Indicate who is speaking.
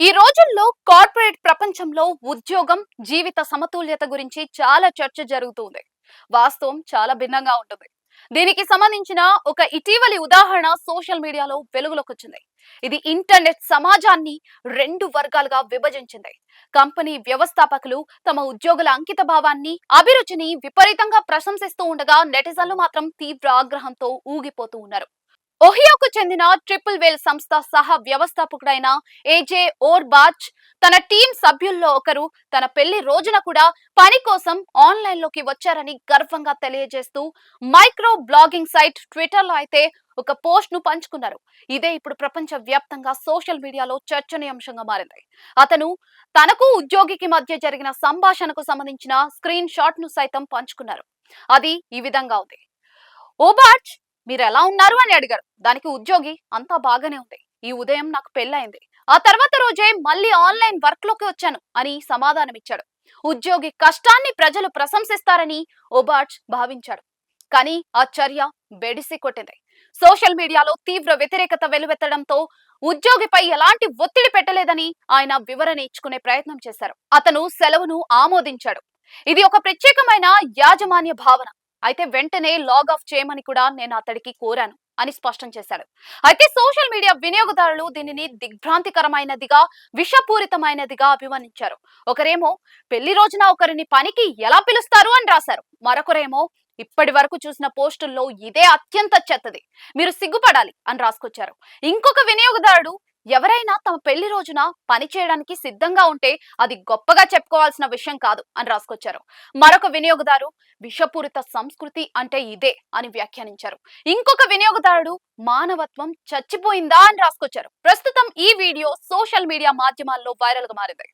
Speaker 1: ఈ రోజుల్లో కార్పొరేట్ ప్రపంచంలో ఉద్యోగం, జీవిత సమతుల్యత గురించి చాలా చర్చ జరుగుతుంది. వాస్తవం చాలా భిన్నంగా ఉంటుంది. దీనికి సంబంధించిన ఒక ఇటీవలి ఉదాహరణ సోషల్ మీడియాలో వెలుగులోకి వచ్చింది. ఇది ఇంటర్నెట్ సమాజాన్ని రెండు వర్గాలుగా విభజించింది. కంపెనీ వ్యవస్థాపకులు తమ ఉద్యోగుల అంకిత భావాన్ని, అభిరుచిని విపరీతంగా ప్రశంసిస్తూ ఉండగా నెటిజన్లు మాత్రం తీవ్ర ఆగ్రహంతో ఊగిపోతూ ఉన్నారు. ఒహియోకు చెందిన ట్రిపుల్ వేల్ సంస్థ సహ వ్యవస్థాపకుడైన ఏజే ఓర్బాచ్ తన టీం సభ్యుల్లో ఒకరు తన పెళ్లి రోజున కూడా పని కోసం ఆన్లైన్ లోకి వచ్చారని గర్వంగా తెలియజేస్తూ మైక్రో బ్లాగింగ్ సైట్ ట్విట్టర్ లో అయితే ఒక పోస్ట్ ను పంచుకున్నారు. ఇదే ఇప్పుడు ప్రపంచ వ్యాప్తంగా సోషల్ మీడియాలో చర్చనీయాంశంగా మారింది. అతను తనకు ఉద్యోగికి మధ్య జరిగిన సంభాషణకు సంబంధించిన స్క్రీన్ షాట్ ను సైతం పంచుకున్నారు. అది ఈ విధంగా ఉంది. ఓబార్చ్, మీరు ఎలా ఉన్నారు అని అడిగారు. దానికి ఉద్యోగి, అంతా బాగానే ఉంది, ఈ ఉదయం నాకు పెళ్ళైంది, ఆ తర్వాత రోజే మళ్ళీ ఆన్లైన్ వర్క్ లోకి వచ్చాను అని సమాధానం ఇచ్చాడు. ఉద్యోగి కష్టాన్ని ప్రజలు ప్రశంసిస్తారని ఓబార్చ్ భావించాడు. కానీ ఆ చర్య బెడిసి కొట్టింది. సోషల్ మీడియాలో తీవ్ర వ్యతిరేకత వెలువెత్తడంతో ఉద్యోగిపై ఎలాంటి ఒత్తిడి పెట్టలేదని ఆయన వివరణ ఇచ్చుకునే ప్రయత్నం చేశారు. అతను సెలవును ఆమోదించాడు. ఇది ఒక ప్రత్యేకమైన యాజమాన్య భావన, అయితే వెంటనే లాగ్ ఆఫ్ చేయమని కూడా నేను అతడికి కోరాను అని స్పష్టం చేశాడు. అయితే సోషల్ మీడియా వినియోగదారులు దీనిని దిగ్భ్రాంతికరమైనదిగా, విషపూరితమైనదిగా అభివర్ణించారు. ఒకరేమో పెళ్లి రోజున ఒకరిని పనికి ఎలా పిలుస్తారు అని రాశారు. మరొకరేమో ఇప్పటి వరకు చూసిన పోస్టుల్లో ఇదే అత్యంత చెత్తది, మీరు సిగ్గుపడాలి అని రాసుకొచ్చారు. ఇంకొక వినియోగదారుడు, ఎవరైనా తమ పెళ్లి రోజున పని చేయడానికి సిద్ధంగా ఉంటే అది గొప్పగా చెప్పుకోవాల్సిన విషయం కాదు అని రాసుకొచ్చారు. మరొక వినియోగదారు, విషపూరిత సంస్కృతి అంటే ఇదే అని వ్యాఖ్యానించారు. ఇంకొక వినియోగదారుడు, మానవత్వం చచ్చిపోయిందా అని రాసుకొచ్చారు. ప్రస్తుతం ఈ వీడియో సోషల్ మీడియా మాధ్యమాల్లో వైరల్ గా మారింది.